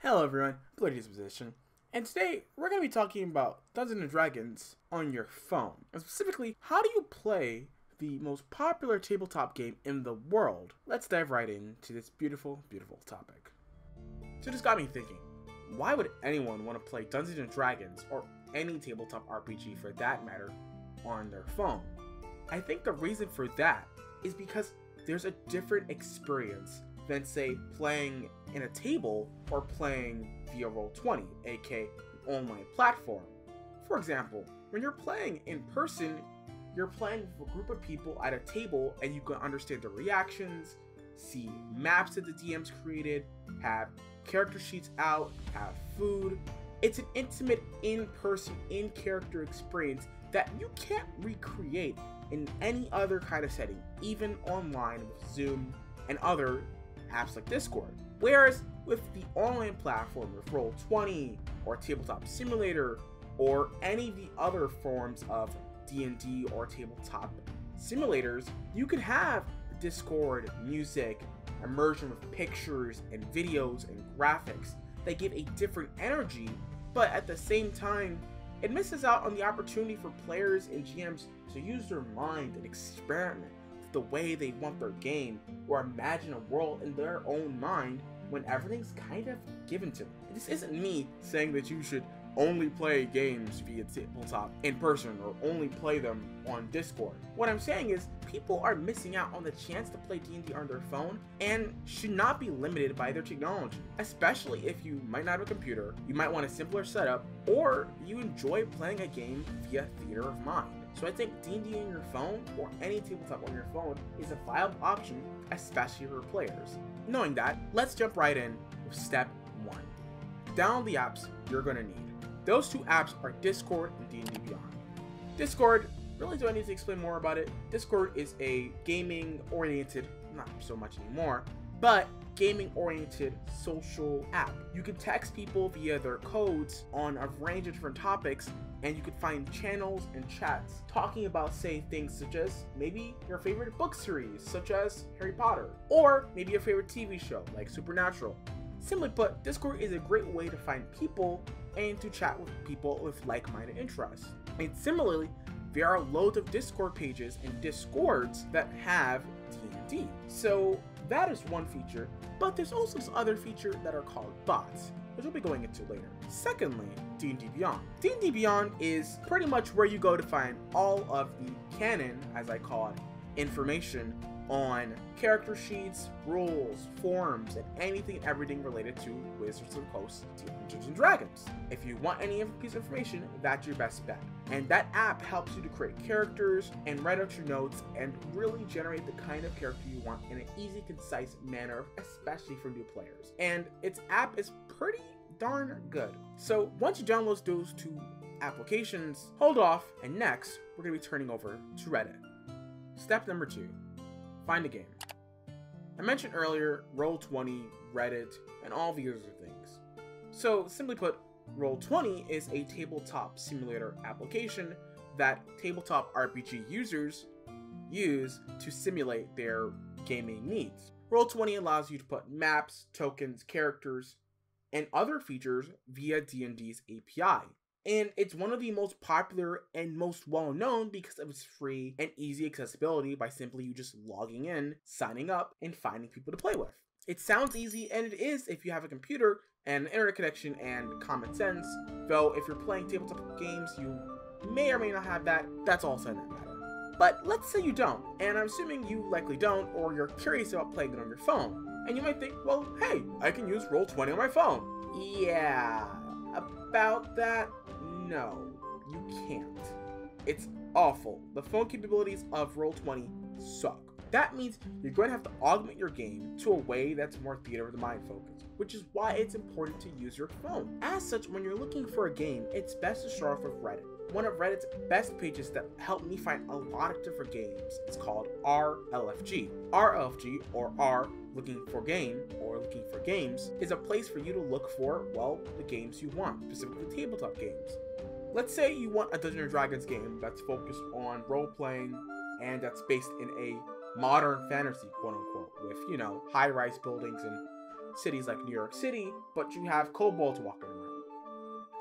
Hello everyone, Bloody Disposition, and today we're going to be talking about Dungeons & Dragons on your phone. And specifically, how do you play the most popular tabletop game in the world? Let's dive right into this beautiful, beautiful topic. So this got me thinking, why would anyone want to play Dungeons & Dragons, or any tabletop RPG for that matter, on their phone? I think the reason for that is because there's a different experience than, say, playing in a table or playing via Roll20, aka an online platform. For example, when you're playing in person, you're playing with a group of people at a table and you can understand their reactions, see maps that the DM's created, have character sheets out, have food. It's an intimate, in-person, in-character experience that you can't recreate in any other kind of setting, even online with Zoom and other apps like Discord. Whereas with the online platform with Roll20 or Tabletop Simulator or any of the other forms of DnD or tabletop simulators, you can have Discord, music, immersion with pictures and videos and graphics that give a different energy, but at the same time, it misses out on the opportunity for players and GMs to use their mind and experiment with the way they want their game, or imagine a world in their own mind when everything's kind of given to them. This isn't me saying that you should only play games via tabletop in person or only play them on Discord. What I'm saying is people are missing out on the chance to play D&D on their phone and should not be limited by their technology, especially if you might not have a computer, you might want a simpler setup, or you enjoy playing a game via theater of mind. So I think D&D on your phone or any tabletop on your phone is a viable option, especially for players. Knowing that, let's jump right in with step 1. Download the apps you're going to need. Those two apps are Discord and D&D Beyond. Discord, really do I need to explain more about it? Discord is a gaming-oriented, not so much anymore, but gaming-oriented social app. You can text people via their codes on a range of different topics, and you can find channels and chats talking about, say, things such as maybe your favorite book series, such as Harry Potter, or maybe your favorite TV show, like Supernatural. Simply put, Discord is a great way to find people and to chat with people with like-minded interests. And similarly, there are loads of Discord pages and Discords that have D&D. So that is one feature, but there's also this other feature that are called bots, which we'll be going into later. Secondly, D&D Beyond. D&D Beyond is pretty much where you go to find all of the canon, as I call it, information on character sheets, rules, forums, and anything and everything related to Wizards of the Coast, Dungeons & Dragons. If you want any piece of information, that's your best bet. And that app helps you to create characters and write out your notes and really generate the kind of character you want in an easy, concise manner, especially for new players. And its app is pretty darn good. So once you download those two applications, hold off, and next, we're going to be turning over to Reddit. Step number 2. Find a game. I mentioned earlier Roll20, Reddit, and all these other things. So simply put, Roll20 is a tabletop simulator application that tabletop RPG users use to simulate their gaming needs. Roll20 allows you to put maps, tokens, characters, and other features via D&D's API. And it's one of the most popular and most well-known because of its free and easy accessibility by simply you just logging in, signing up, and finding people to play with. It sounds easy, and it is if you have a computer and an internet connection and common sense, though if you're playing tabletop games, you may or may not have that. That's all said and matter. But let's say you don't, and I'm assuming you likely don't, or you're curious about playing it on your phone. And you might think, well, hey, I can use Roll20 on my phone. Yeah, about that, no, you can't. It's awful. The phone capabilities of Roll20 suck. That means you're going to have to augment your game to a way that's more theater of the mind focused, which is why it's important to use your phone. As such, when you're looking for a game, it's best to start off with Reddit. One of Reddit's best pages that helped me find a lot of different games is called RLFG. RLFG, or R looking for game, or looking for games, is a place for you to look for, well, the games you want, specifically tabletop games. Let's say you want a Dungeons & Dragons game that's focused on role-playing and that's based in a modern fantasy, quote-unquote, with, high-rise buildings and cities like New York City, but you have kobolds walking around.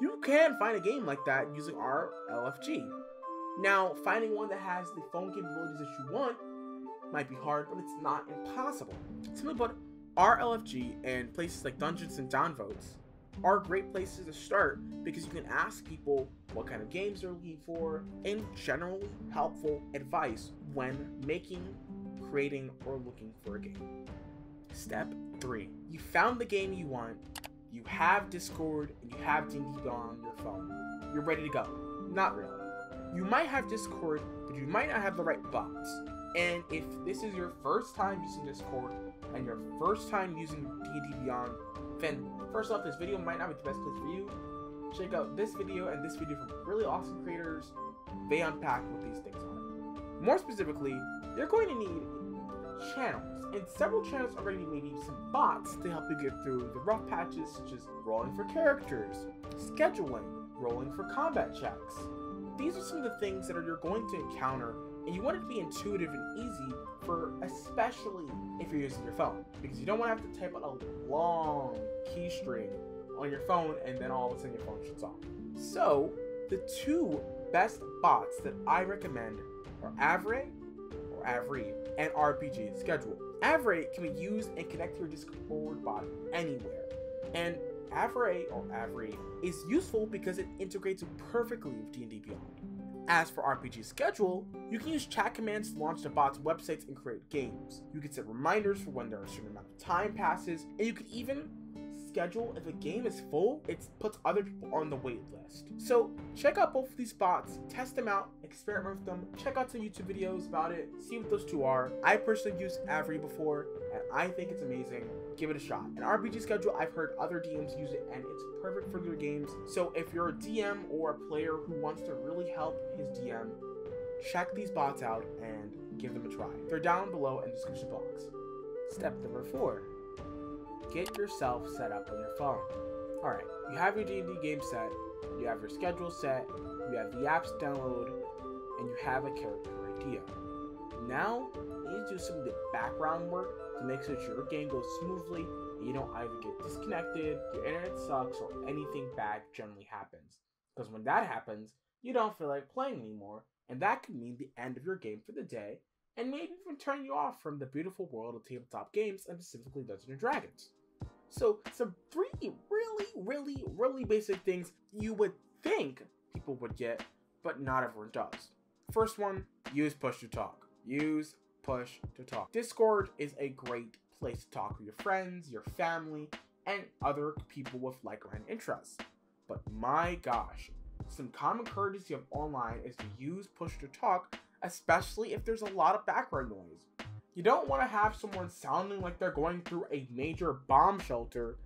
You can find a game like that using our LFG. Now, finding one that has the phone capabilities that you want might be hard, but it's not impossible. Simply put, our LFG and places like Dungeons and Downvotes are great places to start because you can ask people what kind of games they're looking for and generally helpful advice when making, creating, or looking for a game. Step 3. You found the game you want, you have Discord, and you have DnD on your phone. You're ready to go. Not really. You might have Discord, but you might not have the right bots. And if this is your first time using Discord and your first time using D&D Beyond, then first off, this video might not be the best place for you. Check out this video and this video from really awesome creators. They unpack what these things are. More specifically, you're going to need channels, and several channels are going to need maybe some bots to help you get through the rough patches, such as rolling for characters, scheduling, rolling for combat checks. These are some of the things that you're going to encounter, and you want it to be intuitive and easy for especially if you're using your phone, because you don't want to have to type out a long key string on your phone and then all of a sudden your phone shuts off. So the two best bots that I recommend are Avray or Avry and RPG Schedule. Avray can be used and connect to your Discord bot anywhere, and Avray or Avry is useful because it integrates perfectly with D&D Beyond. As for RPG Schedule, you can use chat commands to launch the bot's websites and create games. You can set reminders for when there are a certain amount of time passes, and you can even schedule if a game is full, it puts other people on the wait list. So check out both of these bots, test them out, experiment with them, check out some YouTube videos about it, see what those two are. I personally used Avry before, and I think it's amazing. Give it a shot. An RPG Schedule, I've heard other DMs use it, and it's perfect for their games. So if you're a DM or a player who wants to really help his DM, check these bots out and give them a try. They're down below in the description box. Step number 4. Get yourself set up on your phone. Alright, you have your D&D game set, you have your schedule set, you have the apps downloaded, and you have a character idea. Now, you need to do some of the background work to make sure that your game goes smoothly and you don't either get disconnected, your internet sucks, or anything bad generally happens. Because when that happens, you don't feel like playing anymore, and that could mean the end of your game for the day, and maybe even turn you off from the beautiful world of tabletop games, and specifically Dungeons & Dragons. So, some 3 really basic things you would think people would get, but not everyone does. First one, use push to talk. Use push to talk. Discord is a great place to talk with your friends, your family, and other people with like-minded interests. But my gosh, some common courtesy of online is to use push to talk, especially if there's a lot of background noise. You don't want to have someone sounding like they're going through a major bomb shelter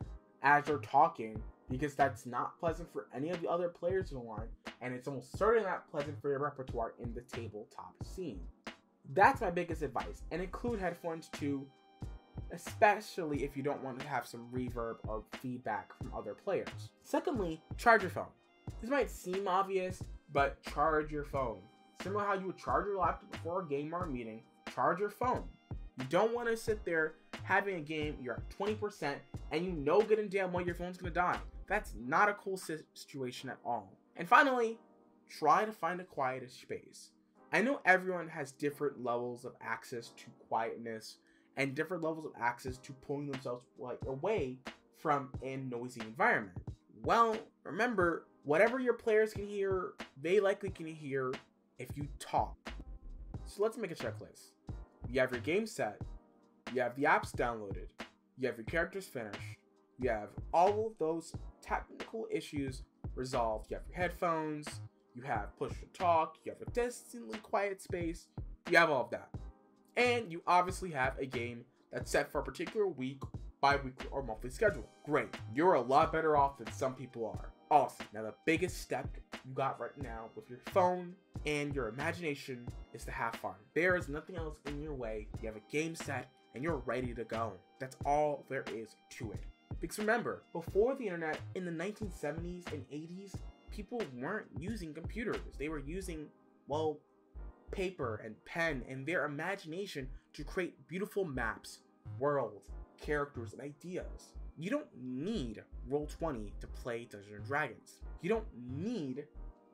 as they're talking, because that's not pleasant for any of the other players in the line, and it's almost certainly not pleasant for your repertoire in the tabletop scene. That's my biggest advice, and include headphones too, especially if you don't want to have some reverb or feedback from other players. Secondly, charge your phone. This might seem obvious, but charge your phone. Similar to how you would charge your laptop before a game or a meeting, charge your phone. You don't want to sit there having a game, you're at 20%, and you know good and damn well your phone's going to die. That's not a cool situation at all. And finally, try to find a quiet space. I know everyone has different levels of access to quietness and different levels of access to pulling themselves away from a noisy environment. Well, remember, whatever your players can hear, they likely can hear if you talk. So let's make a checklist. You have your game set, you have the apps downloaded, you have your characters finished, you have all of those technical issues resolved, you have your headphones, you have push to talk, you have a decently quiet space, you have all of that. And you obviously have a game that's set for a particular week, bi-weekly, or monthly schedule. Great, you're a lot better off than some people are. Awesome. Now the biggest step you got right now with your phone and your imagination is to have fun. There is nothing else in your way. You have a game set and you're ready to go. That's all there is to it. Because remember, before the internet in the 1970s and 80s, people weren't using computers. They were using, well, paper and pen and their imagination to create beautiful maps, worlds, characters, and ideas. You don't need Roll20 to play Dungeons & Dragons. You don't need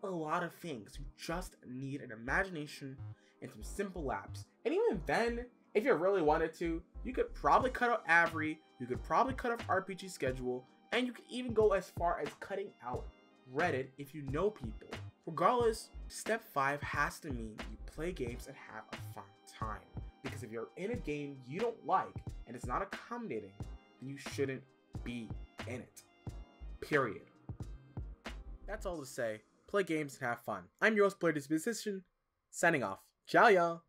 a lot of things. You just need an imagination and some simple laps. And even then, if you really wanted to, you could probably cut out Avery, you could probably cut off RPG Schedule, and you could even go as far as cutting out Reddit if you know people. Regardless, step 5 has to mean you play games and have a fun time. Because if you're in a game you don't like and it's not accommodating, then you shouldn't be in it. Period. That's all to say. Play games and have fun. I'm your host, Player Disposition, signing off. Ciao, y'all.